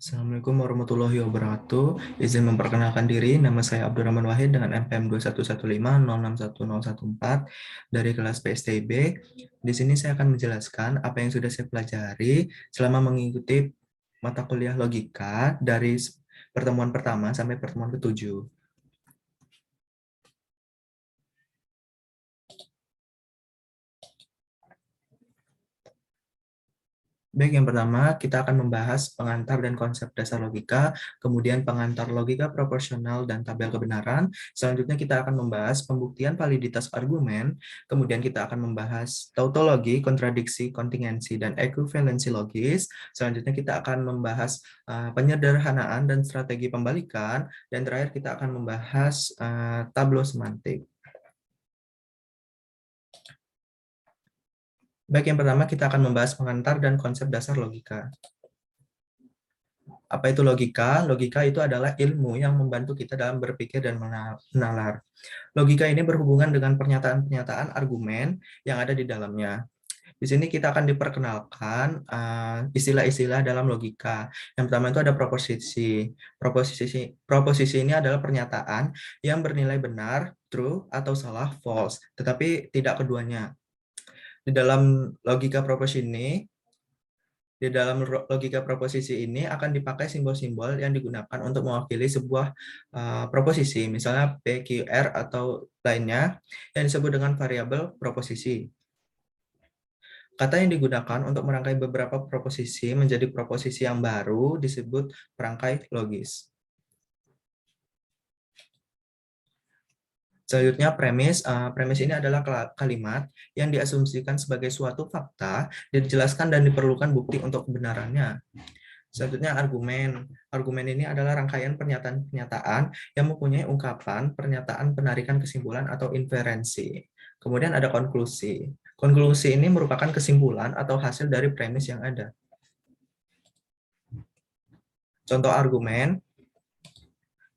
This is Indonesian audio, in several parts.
Assalamualaikum warahmatullahi wabarakatuh. Izin memperkenalkan diri, nama saya Abdurrahman Wahid dengan NPM 21150611014 dari kelas PSTB. Di sini saya akan menjelaskan apa yang sudah saya pelajari selama mengikuti mata kuliah logika dari pertemuan pertama sampai pertemuan ke-7. Baik, yang pertama kita akan membahas pengantar dan konsep dasar logika, kemudian pengantar logika proporsional dan tabel kebenaran. Selanjutnya kita akan membahas pembuktian validitas argumen, kemudian kita akan membahas tautologi, kontradiksi, kontingensi, dan ekuivalensi logis. Selanjutnya kita akan membahas penyederhanaan dan strategi pembalikan, dan terakhir kita akan membahas tableau semantik. Baik, yang pertama kita akan membahas pengantar dan konsep dasar logika. Apa itu logika? Logika itu adalah ilmu yang membantu kita dalam berpikir dan menalar. Logika ini berhubungan dengan pernyataan-pernyataan argumen yang ada di dalamnya. Di sini kita akan diperkenalkan istilah-istilah dalam logika. Yang pertama itu ada proposisi. Proposisi ini adalah pernyataan yang bernilai benar, true, atau salah, false, tetapi tidak keduanya. Di dalam logika proposisi ini akan dipakai simbol-simbol yang digunakan untuk mewakili sebuah proposisi, misalnya P, Q, R, atau lainnya yang disebut dengan variabel proposisi. Kata yang digunakan untuk merangkai beberapa proposisi menjadi proposisi yang baru disebut perangkai logis. Selanjutnya premis. Premis ini adalah kalimat yang diasumsikan sebagai suatu fakta, dijelaskan dan diperlukan bukti untuk kebenarannya. Selanjutnya argumen. Argumen ini adalah rangkaian pernyataan-pernyataan yang mempunyai ungkapan, pernyataan, penarikan kesimpulan, atau inferensi. Kemudian ada konklusi. Konklusi ini merupakan kesimpulan atau hasil dari premis yang ada. Contoh argumen,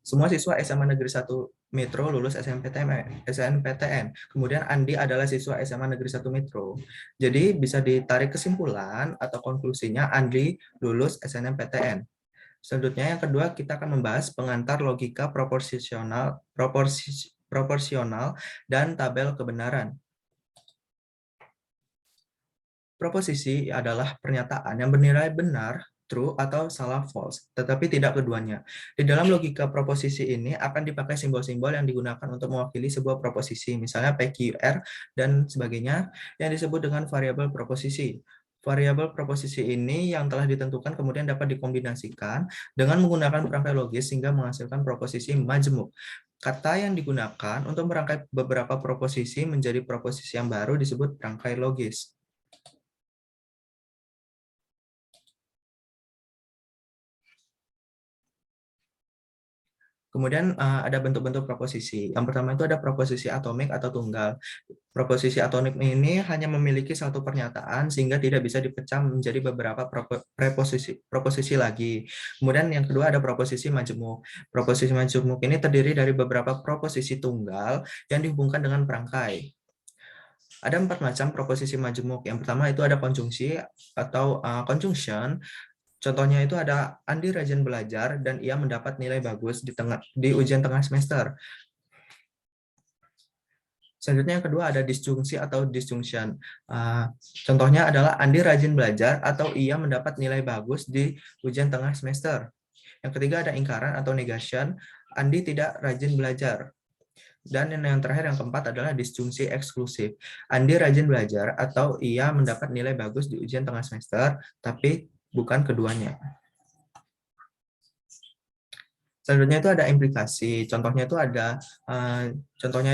semua siswa SMA Negeri 1 Metro lulus SNMPTN. Kemudian Andi adalah siswa SMA Negeri 1 Metro. Jadi bisa ditarik kesimpulan atau konklusinya Andi lulus SNMPTN. Selanjutnya yang kedua kita akan membahas pengantar logika proporsional dan tabel kebenaran. Proposisi adalah pernyataan yang bernilai benar, true, atau salah, false, tetapi tidak keduanya. Di dalam logika proposisi ini akan dipakai simbol-simbol yang digunakan untuk mewakili sebuah proposisi, misalnya PQR dan sebagainya, yang disebut dengan variabel proposisi. Variabel proposisi ini yang telah ditentukan kemudian dapat dikombinasikan dengan menggunakan perangkai logis sehingga menghasilkan proposisi majemuk. Kata yang digunakan untuk merangkai beberapa proposisi menjadi proposisi yang baru disebut perangkai logis. Kemudian ada bentuk-bentuk proposisi. Yang pertama itu ada proposisi atomik atau tunggal. Proposisi atomik ini hanya memiliki satu pernyataan sehingga tidak bisa dipecah menjadi beberapa proposisi lagi. Kemudian yang kedua ada proposisi majemuk. Proposisi majemuk ini terdiri dari beberapa proposisi tunggal yang dihubungkan dengan perangkai. Ada 4 macam proposisi majemuk. Yang pertama itu ada konjungsi atau conjunction. Contohnya itu ada Andi rajin belajar dan ia mendapat nilai bagus di ujian tengah semester. Selanjutnya yang kedua ada disjungsi atau disjunction. Contohnya adalah Andi rajin belajar atau ia mendapat nilai bagus di ujian tengah semester. Yang ketiga ada ingkaran atau negation. Andi tidak rajin belajar. Dan yang terakhir yang keempat adalah disjungsi eksklusif. Andi rajin belajar atau ia mendapat nilai bagus di ujian tengah semester, tapi bukan keduanya. Selanjutnya itu ada implikasi. Contohnya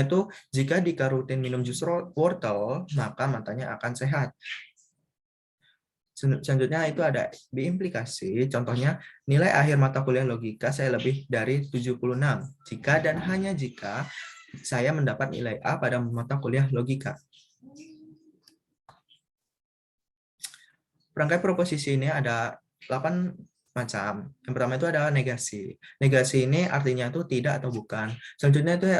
itu jika Dika rutin minum jus wortel, maka matanya akan sehat. Selanjutnya itu ada biimplikasi. Contohnya nilai akhir mata kuliah logika saya lebih dari 76. Jika dan hanya jika saya mendapat nilai A pada mata kuliah logika. Perangkai proposisi ini ada 8 macam. Yang pertama itu ada negasi. Negasi ini artinya itu tidak atau bukan. Selanjutnya itu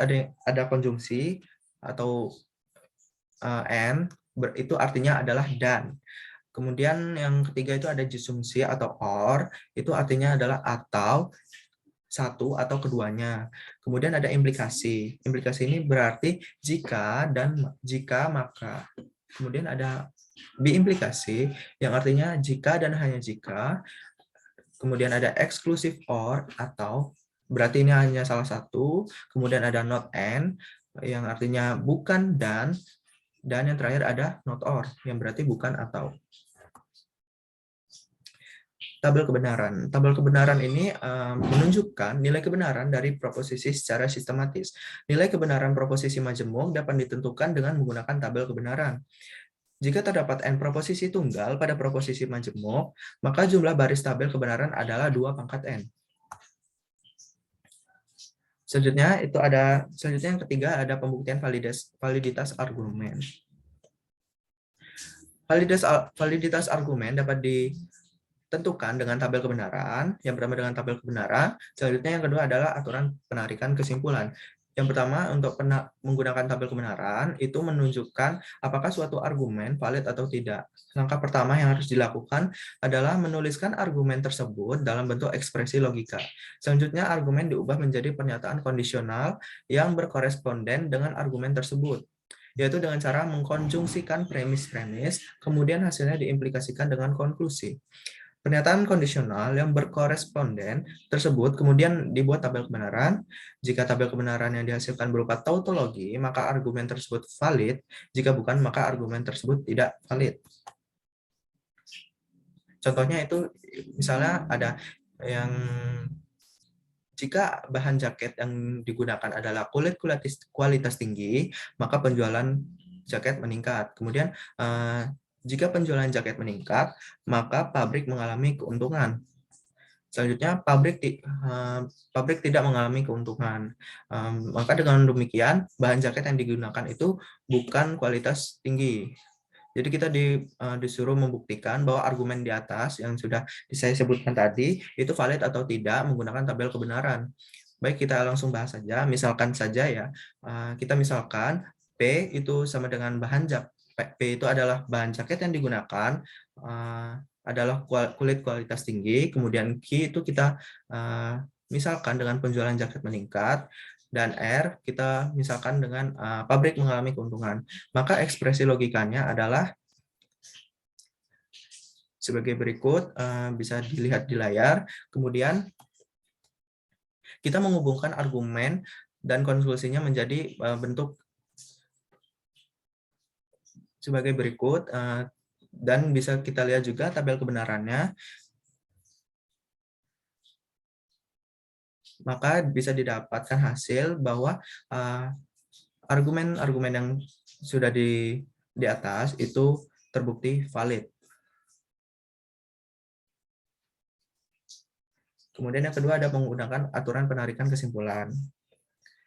ada konjungsi atau and, itu artinya adalah dan. Kemudian yang ketiga itu ada disjungsi atau or, itu artinya adalah atau, satu atau keduanya. Kemudian ada implikasi. Implikasi ini berarti jika dan jika maka. Kemudian ada biimplikasi yang artinya jika dan hanya jika. Kemudian ada exclusive or atau berarti ini hanya salah satu. Kemudian ada not and yang artinya bukan dan yang terakhir ada not or yang berarti bukan atau. Tabel kebenaran. Tabel kebenaran ini menunjukkan nilai kebenaran dari proposisi secara sistematis. Nilai kebenaran proposisi majemuk dapat ditentukan dengan menggunakan tabel kebenaran. Jika terdapat n proposisi tunggal pada proposisi majemuk, maka jumlah baris tabel kebenaran adalah 2 pangkat n. Selanjutnya yang ketiga ada pembuktian validitas argumen. Validitas argumen dapat ditentukan dengan tabel kebenaran. Yang pertama dengan tabel kebenaran, selanjutnya yang kedua adalah aturan penarikan kesimpulan. Yang pertama untuk menggunakan tabel kebenaran itu menunjukkan apakah suatu argumen valid atau tidak. Langkah pertama yang harus dilakukan adalah menuliskan argumen tersebut dalam bentuk ekspresi logika. Selanjutnya argumen diubah menjadi pernyataan kondisional yang berkoresponden dengan argumen tersebut, yaitu dengan cara mengkonjungsikan premis-premis, kemudian hasilnya diimplikasikan dengan konklusi. Pernyataan kondisional yang berkoresponden tersebut kemudian dibuat tabel kebenaran. Jika tabel kebenaran yang dihasilkan berupa tautologi, maka argumen tersebut valid. Jika bukan, maka argumen tersebut tidak valid. Contohnya itu misalnya ada yang jika bahan jaket yang digunakan adalah kualitas tinggi, maka penjualan jaket meningkat. Kemudian jika penjualan jaket meningkat, maka pabrik mengalami keuntungan. Selanjutnya, pabrik tidak mengalami keuntungan. Maka dengan demikian, bahan jaket yang digunakan itu bukan kualitas tinggi. Jadi kita disuruh membuktikan bahwa argumen di atas yang sudah saya sebutkan tadi itu valid atau tidak menggunakan tabel kebenaran. Baik, kita langsung bahas saja. Misalkan saja ya, kita misalkan P itu sama dengan bahan jaket. P itu adalah bahan jaket yang digunakan adalah kulit kualitas tinggi, kemudian Q itu kita misalkan dengan penjualan jaket meningkat, dan R kita misalkan dengan pabrik mengalami keuntungan. Maka ekspresi logikanya adalah sebagai berikut, bisa dilihat di layar. Kemudian kita menghubungkan argumen dan konklusinya menjadi bentuk sebagai berikut, dan bisa kita lihat juga tabel kebenarannya. Maka bisa didapatkan hasil bahwa argumen-argumen yang sudah di atas itu terbukti valid. Kemudian yang kedua ada menggunakan aturan penarikan kesimpulan.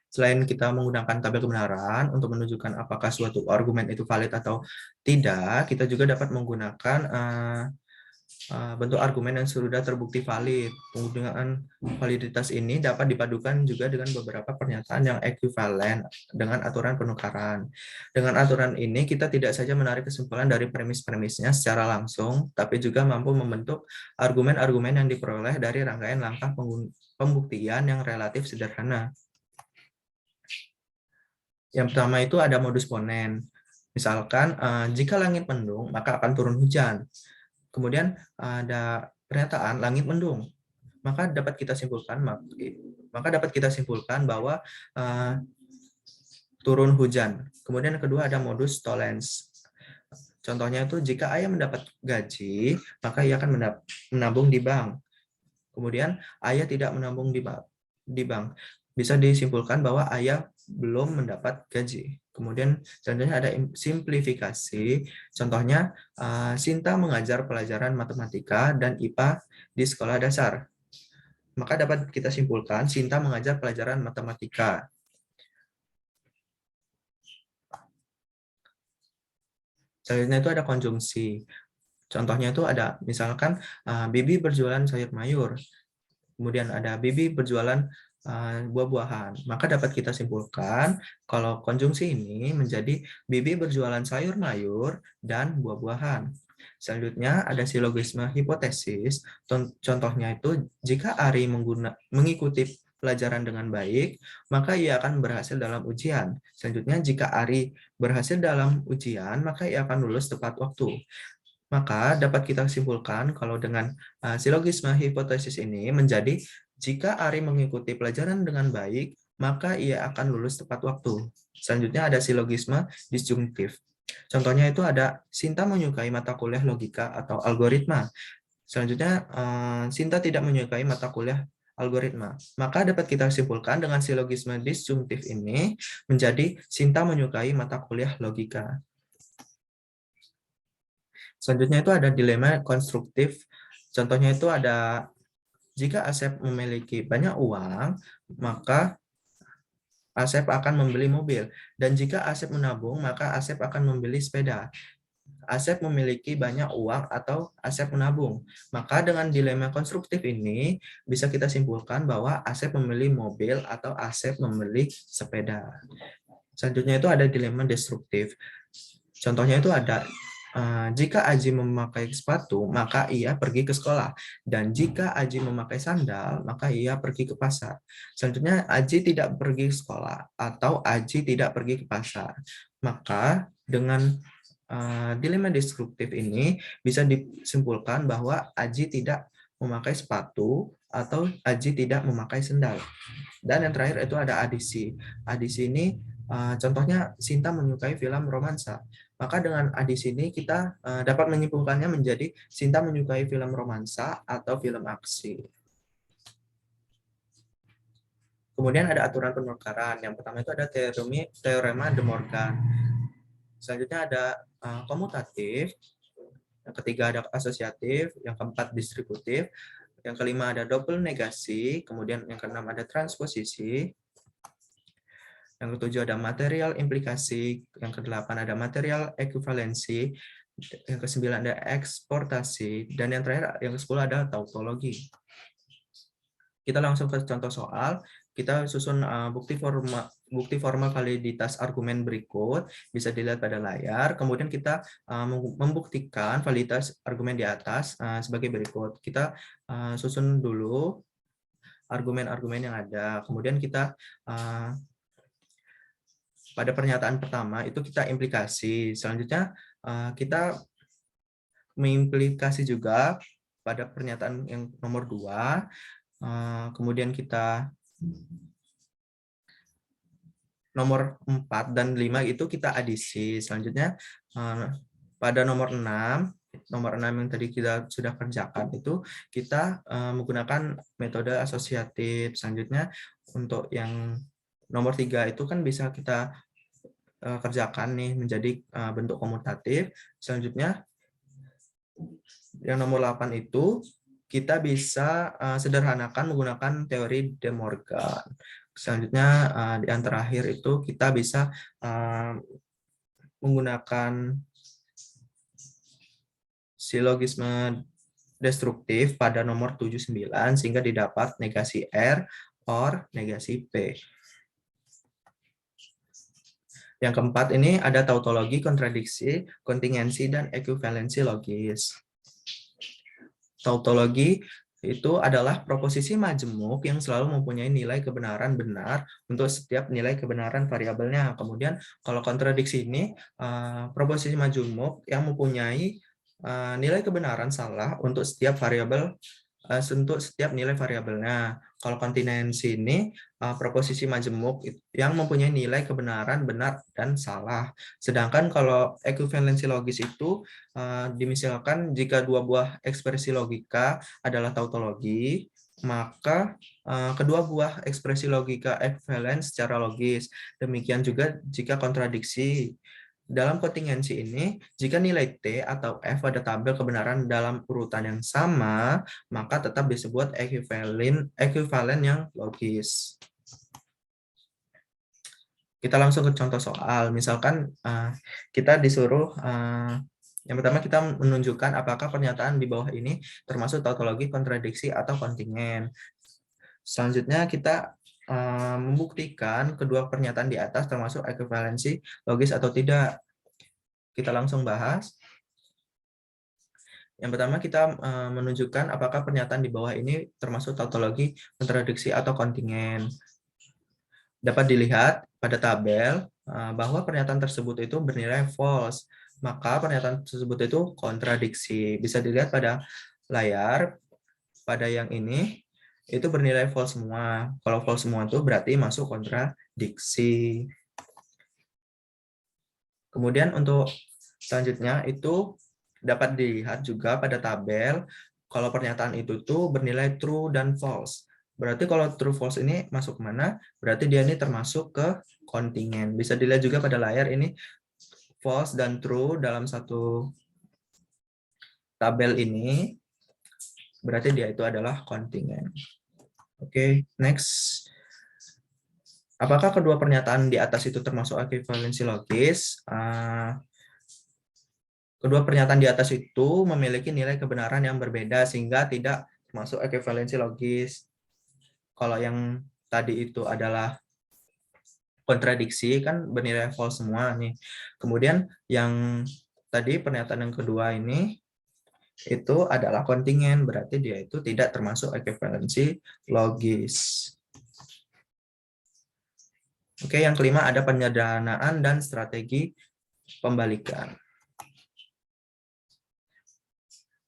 Selain kita menggunakan tabel kebenaran untuk menunjukkan apakah suatu argumen itu valid atau tidak, kita juga dapat menggunakan bentuk argumen yang sudah terbukti valid. Penggunaan validitas ini dapat dipadukan juga dengan beberapa pernyataan yang ekuivalen dengan aturan penukaran. Dengan aturan ini, kita tidak saja menarik kesimpulan dari premis-premisnya secara langsung, tapi juga mampu membentuk argumen-argumen yang diperoleh dari rangkaian langkah pembuktian yang relatif sederhana. Yang pertama itu ada modus ponen. Misalkan, jika langit mendung, maka akan turun hujan. Kemudian ada pernyataan langit mendung. Maka dapat kita simpulkan bahwa turun hujan. Kemudian yang kedua ada modus tollens. Contohnya itu jika ayah mendapat gaji, maka ia akan menabung di bank. Kemudian ayah tidak menabung di bank. Bisa disimpulkan bahwa ayah belum mendapat gaji. Kemudian selanjutnya ada simplifikasi. Contohnya, Sinta mengajar pelajaran matematika dan IPA di sekolah dasar. Maka dapat kita simpulkan Sinta mengajar pelajaran matematika. Selanjutnya itu ada konjungsi. Contohnya itu ada misalkan Bibi berjualan sayur mayur. Kemudian ada Bibi berjualan buah-buahan. Maka dapat kita simpulkan kalau konjungsi ini menjadi Bibi berjualan sayur mayur dan buah-buahan. Selanjutnya ada silogisme hipotesis. Contohnya itu jika Ari mengikuti pelajaran dengan baik, maka ia akan berhasil dalam ujian. Selanjutnya jika Ari berhasil dalam ujian, maka ia akan lulus tepat waktu. Maka dapat kita simpulkan kalau dengan silogisme hipotesis ini menjadi jika Ari mengikuti pelajaran dengan baik, maka ia akan lulus tepat waktu. Selanjutnya ada silogisme disjungtif. Contohnya itu ada Sinta menyukai mata kuliah logika atau algoritma. Selanjutnya, Sinta tidak menyukai mata kuliah algoritma. Maka dapat kita simpulkan dengan silogisme disjungtif ini menjadi Sinta menyukai mata kuliah logika. Selanjutnya itu ada dilema konstruktif. Contohnya itu ada jika Asep memiliki banyak uang, maka Asep akan membeli mobil. Dan jika Asep menabung, maka Asep akan membeli sepeda. Asep memiliki banyak uang atau Asep menabung. Maka dengan dilema konstruktif ini bisa kita simpulkan bahwa Asep memilih mobil atau Asep membeli sepeda. Selanjutnya itu ada dilema destruktif. Contohnya itu ada jika Aji memakai sepatu, maka ia pergi ke sekolah. Dan jika Aji memakai sandal, maka ia pergi ke pasar. Selanjutnya, Aji tidak pergi ke sekolah atau Aji tidak pergi ke pasar. Maka dengan dilema destruktif ini bisa disimpulkan bahwa Aji tidak memakai sepatu atau Aji tidak memakai sandal. Dan yang terakhir itu ada adisi. Adisi ini contohnya Sinta menyukai film romansa. Maka dengan adisi ini kita dapat menyimpulkannya menjadi Sinta menyukai film romansa atau film aksi. Kemudian ada aturan penukaran. Yang pertama itu ada teorema De Morgan. Selanjutnya ada komutatif. Yang ketiga ada asosiatif. Yang keempat distributif. Yang kelima ada double negasi. Kemudian yang keenam ada transposisi. Yang ketujuh ada material implikasi, yang kedelapan ada material ekuivalensi, yang kesembilan ada eksportasi, dan yang terakhir yang ke-10 ada tautologi. Kita langsung ke contoh soal. Kita susun bukti formal validitas argumen berikut, bisa dilihat pada layar. Kemudian kita membuktikan validitas argumen di atas sebagai berikut. Kita susun dulu argumen-argumen yang ada. Kemudian kita pada pernyataan pertama itu kita implikasi. Selanjutnya kita mengimplikasi juga pada pernyataan yang nomor 2. Kemudian kita nomor 4 dan 5 itu kita adisi. Selanjutnya pada nomor 6 yang tadi kita sudah kerjakan itu kita menggunakan metode asosiatif. Selanjutnya untuk yang nomor 3 itu kan bisa kita kerjakan nih menjadi bentuk komutatif. Selanjutnya yang nomor 8 itu kita bisa sederhanakan menggunakan teori De Morgan. Selanjutnya yang terakhir itu kita bisa menggunakan silogisme destruktif pada nomor 79 sehingga didapat negasi R or negasi P. Yang keempat ini ada tautologi, kontradiksi, kontingensi, dan ekuivalensi logis. Tautologi itu adalah proposisi majemuk yang selalu mempunyai nilai kebenaran benar untuk setiap nilai kebenaran variabelnya. Kemudian kalau kontradiksi ini proposisi majemuk yang mempunyai nilai kebenaran salah untuk setiap variabel, untuk setiap nilai variabelnya. Kalau kontinensi ini proposisi majemuk yang mempunyai nilai kebenaran benar dan salah. Sedangkan kalau ekuivalensi logis itu dimisalkan jika dua buah ekspresi logika adalah tautologi, maka kedua buah ekspresi logika ekuivalen secara logis. Demikian juga jika kontradiksi. Dalam kontingensi ini, jika nilai T atau F pada tabel kebenaran dalam urutan yang sama, maka tetap disebut ekuivalen yang logis. Kita langsung ke contoh soal. Misalkan kita disuruh, yang pertama kita menunjukkan apakah pernyataan di bawah ini termasuk tautologi, kontradiksi, atau kontingen. Selanjutnya kita membuktikan kedua pernyataan di atas termasuk ekuivalensi logis atau tidak. Kita langsung bahas. Yang pertama kita menunjukkan apakah pernyataan di bawah ini termasuk tautologi, kontradiksi, atau kontingen. Dapat dilihat pada tabel bahwa pernyataan tersebut itu bernilai false. Maka pernyataan tersebut itu kontradiksi. Bisa dilihat pada layar, pada yang ini, itu bernilai false semua. Kalau false semua itu berarti masuk kontradiksi. Kemudian untuk selanjutnya itu dapat dilihat juga pada tabel kalau pernyataan itu tuh bernilai true dan false. Berarti kalau true false ini masuk mana? Berarti dia ini termasuk ke kontingen. Bisa dilihat juga pada layar ini false dan true dalam satu tabel ini. Berarti dia itu adalah kontingen. Oke, next. Apakah kedua pernyataan di atas itu termasuk ekivalensi logis? Kedua pernyataan di atas itu memiliki nilai kebenaran yang berbeda sehingga tidak termasuk ekivalensi logis. Kalau yang tadi itu adalah kontradiksi kan bernilai false semua nih. Kemudian yang tadi pernyataan yang kedua ini itu adalah kontingen, berarti dia itu tidak termasuk ekivalensi logis. Oke, yang kelima ada penyederhanaan dan strategi pembalikan.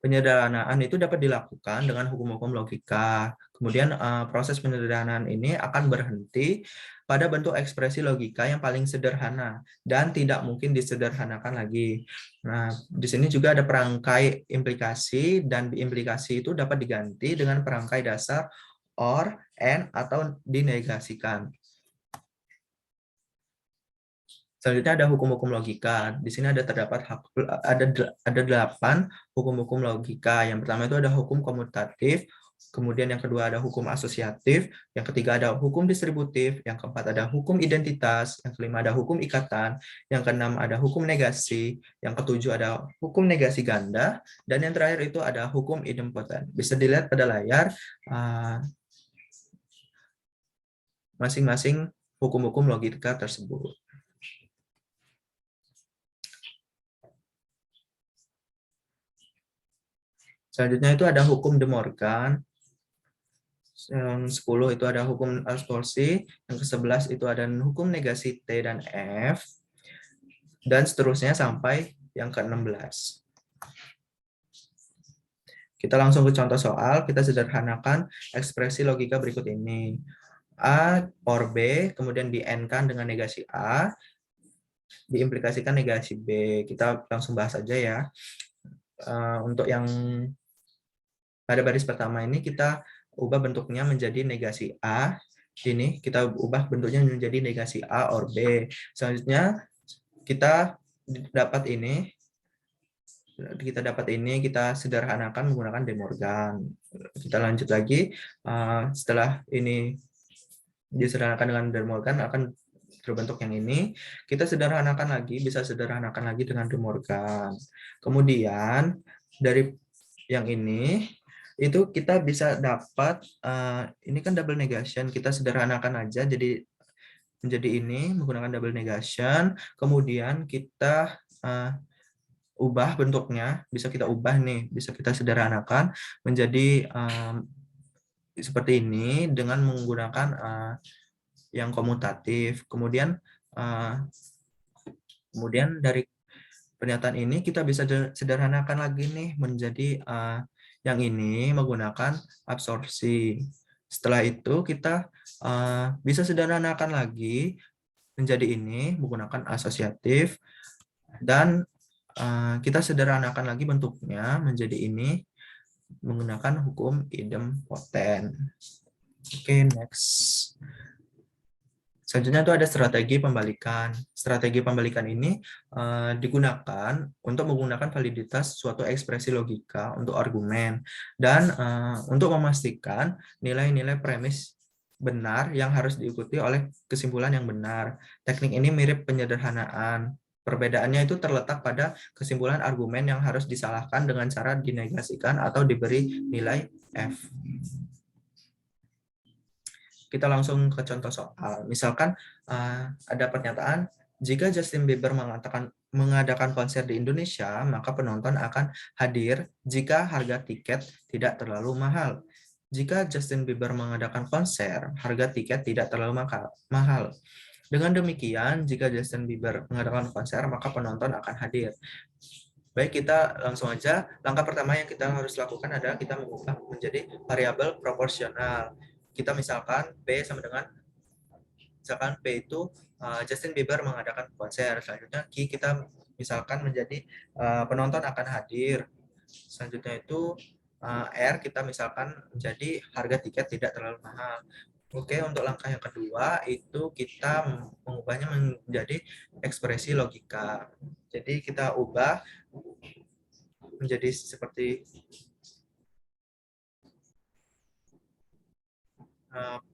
Penyederhanaan itu dapat dilakukan dengan hukum-hukum logika. Kemudian proses penyederhanaan ini akan berhenti pada bentuk ekspresi logika yang paling sederhana dan tidak mungkin disederhanakan lagi. Nah, di sini juga ada perangkai implikasi dan implikasi itu dapat diganti dengan perangkai dasar or, and, atau dinegasikan. Selanjutnya ada hukum-hukum logika. Di sini terdapat ada 8 hukum-hukum logika. Yang pertama itu ada hukum komutatif, kemudian yang kedua ada hukum asosiatif, yang ketiga ada hukum distributif, yang keempat ada hukum identitas, yang kelima ada hukum ikatan, yang keenam ada hukum negasi, yang ketujuh ada hukum negasi ganda, dan yang terakhir itu ada hukum idempoten. Bisa dilihat pada layar masing-masing hukum-hukum logika tersebut. Selanjutnya itu ada hukum De Morgan. Yang 10 itu ada hukum absorpsi. Yang ke-11 itu ada hukum negasi T dan F. Dan seterusnya sampai yang ke-16. Kita langsung ke contoh soal. Kita sederhanakan ekspresi logika berikut ini. A or B, kemudian di-N-kan dengan negasi A, diimplikasikan negasi B. Kita langsung bahas aja ya. Untuk yang pada baris pertama ini kita ubah bentuknya menjadi negasi A. Ini kita ubah bentuknya menjadi negasi A or B. Selanjutnya kita dapat ini, kita sederhanakan menggunakan De Morgan. Kita lanjut lagi. Setelah ini disederhanakan dengan De Morgan akan terbentuk yang ini. Kita sederhanakan lagi, bisa sederhanakan lagi dengan De Morgan. Kemudian dari yang ini itu kita bisa dapat ini kan double negation, kita sederhanakan aja jadi menjadi ini menggunakan double negation, kemudian kita ubah bentuknya, bisa kita ubah nih, bisa kita sederhanakan menjadi seperti ini dengan menggunakan yang komutatif. Kemudian dari pernyataan ini kita bisa sederhanakan lagi nih menjadi yang ini menggunakan absorpsi. Setelah itu kita bisa sederhanakan lagi menjadi ini menggunakan asosiatif dan kita sederhanakan lagi bentuknya menjadi ini menggunakan hukum idempoten. Oke, next. Selanjutnya itu ada strategi pembalikan. Strategi pembalikan ini digunakan untuk menggunakan validitas suatu ekspresi logika untuk argumen dan untuk memastikan nilai-nilai premis benar yang harus diikuti oleh kesimpulan yang benar. Teknik ini mirip penyederhanaan. Perbedaannya itu terletak pada kesimpulan argumen yang harus disalahkan dengan cara dinegasikan atau diberi nilai F. Kita langsung ke contoh soal. Misalkan ada pernyataan, jika Justin Bieber mengatakan mengadakan konser di Indonesia, maka penonton akan hadir jika harga tiket tidak terlalu mahal. Jika Justin Bieber mengadakan konser, harga tiket tidak terlalu mahal. Dengan demikian, jika Justin Bieber mengadakan konser, maka penonton akan hadir. Baik, kita langsung aja. Langkah pertama yang kita harus lakukan adalah kita mengubah menjadi variabel proporsional. Kita misalkan P sama dengan, misalkan P itu Justin Bieber mengadakan konser. Selanjutnya Q kita misalkan menjadi penonton akan hadir. Selanjutnya itu R kita misalkan menjadi harga tiket tidak terlalu mahal. Oke, untuk langkah yang kedua itu kita mengubahnya menjadi ekspresi logika. Jadi kita ubah menjadi seperti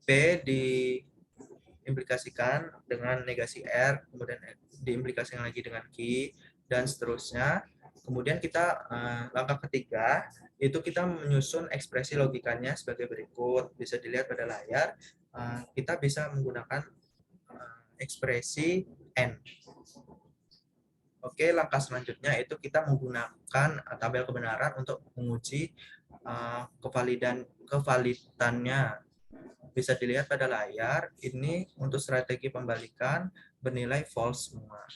P diimplikasikan dengan negasi R, kemudian diimplikasikan lagi dengan Q, dan seterusnya. Kemudian kita langkah ketiga itu kita menyusun ekspresi logikanya sebagai berikut. Bisa dilihat pada layar. Kita bisa menggunakan ekspresi N. Oke, langkah selanjutnya itu kita menggunakan tabel kebenaran untuk menguji kevalidannya. Bisa dilihat pada layar, ini untuk strategi pembalikan bernilai false semua.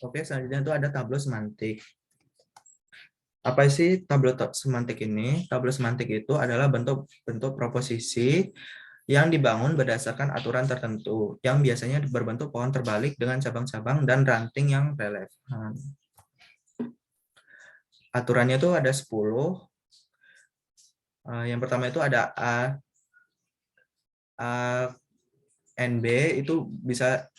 Oke, selanjutnya itu ada tabel semantik. Apa sih tabel semantik ini? Tabel semantik itu adalah bentuk-bentuk proposisi yang dibangun berdasarkan aturan tertentu, yang biasanya berbentuk pohon terbalik dengan cabang-cabang dan ranting yang relevan. Aturannya itu ada 10. Yang pertama itu ada A NB itu bisa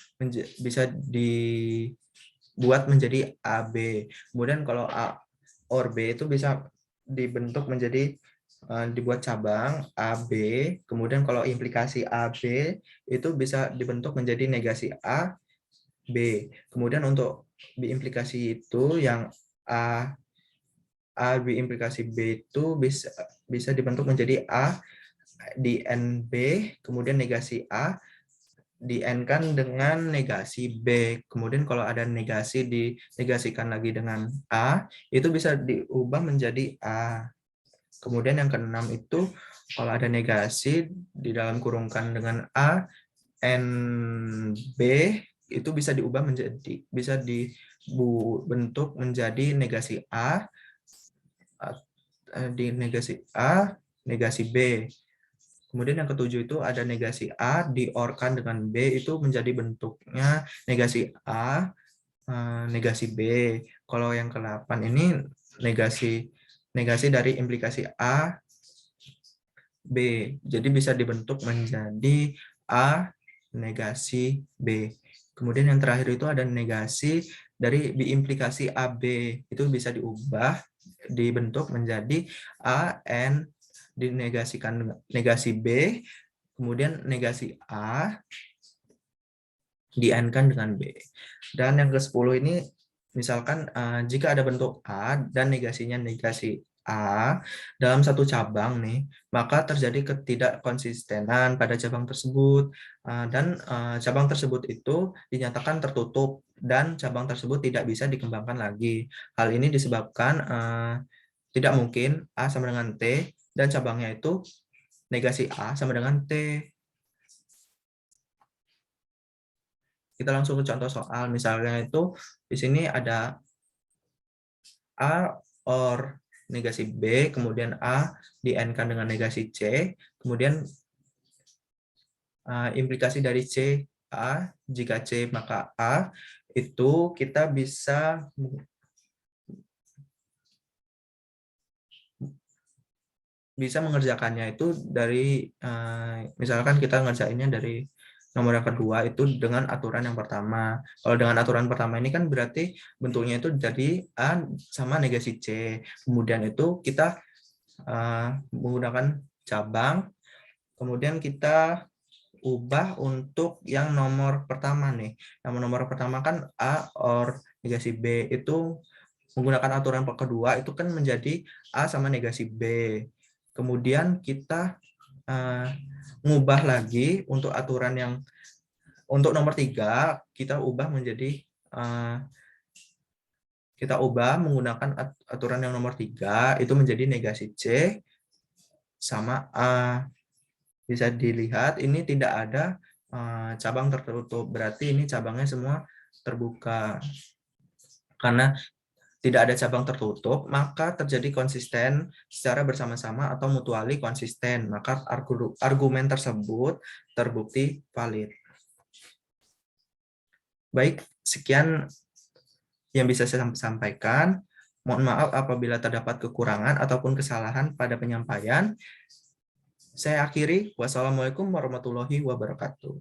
dibuat menjadi AB. Kemudian kalau A or B itu bisa dibentuk menjadi dibuat cabang AB. Kemudian kalau implikasi AB itu bisa dibentuk menjadi negasi A B. Kemudian untuk implikasi itu yang A B implikasi B itu bisa dibentuk menjadi A di NB, kemudian negasi A di N kan dengan negasi B. Kemudian kalau ada negasi dinegasikan lagi dengan A, itu bisa diubah menjadi A. Kemudian yang keenam itu kalau ada negasi di dalam kurungkan dengan A, NB itu bisa diubah menjadi, bisa dibentuk menjadi negasi A di negasi A, negasi B. Kemudian yang ketujuh itu ada negasi A diorkan dengan B itu menjadi bentuknya negasi A, negasi B. Kalau yang ke-8 ini negasi dari implikasi A, B. Jadi bisa dibentuk menjadi A, negasi B. Kemudian yang terakhir itu ada negasi dari implikasi AB. Itu bisa diubah, dibentuk menjadi A, N, dinegasikan negasi B, kemudian negasi A di-N-kan dengan B. Dan yang ke-10 ini, misalkan jika ada bentuk A dan negasinya negasi A dalam satu cabang nih, maka terjadi ketidakkonsistenan pada cabang tersebut. Dan cabang tersebut itu dinyatakan tertutup dan cabang tersebut tidak bisa dikembangkan lagi. Hal ini disebabkan tidak mungkin A sama dengan T dan cabangnya itu negasi A sama dengan T. Kita langsung ke contoh soal. Misalnya itu di sini ada A or negasi B, kemudian A di-N-kan dengan negasi C, kemudian implikasi dari C A, jika C maka A, itu kita bisa mengerjakannya itu dari misalkan kita ngerjainnya dari nomor yang kedua itu dengan aturan yang pertama. Kalau dengan aturan pertama ini kan berarti bentuknya itu jadi A sama negasi C. Kemudian itu kita menggunakan cabang, kemudian kita ubah untuk yang nomor pertama nih. Yang nomor pertama kan A or negasi B itu menggunakan aturan kedua itu kan menjadi A sama negasi B. Kemudian kita ngubah lagi untuk aturan yang untuk nomor 3, kita ubah menjadi kita ubah menggunakan aturan yang nomor 3 itu menjadi negasi C sama A. Bisa dilihat ini tidak ada cabang tertutup, berarti ini cabangnya semua terbuka. Karena tidak ada cabang tertutup, maka terjadi konsisten secara bersama-sama atau mutuali konsisten, maka argumen tersebut terbukti valid. Baik, sekian yang bisa saya sampaikan. Mohon maaf apabila terdapat kekurangan ataupun kesalahan pada penyampaian. Saya akhiri. Wassalamualaikum warahmatullahi wabarakatuh.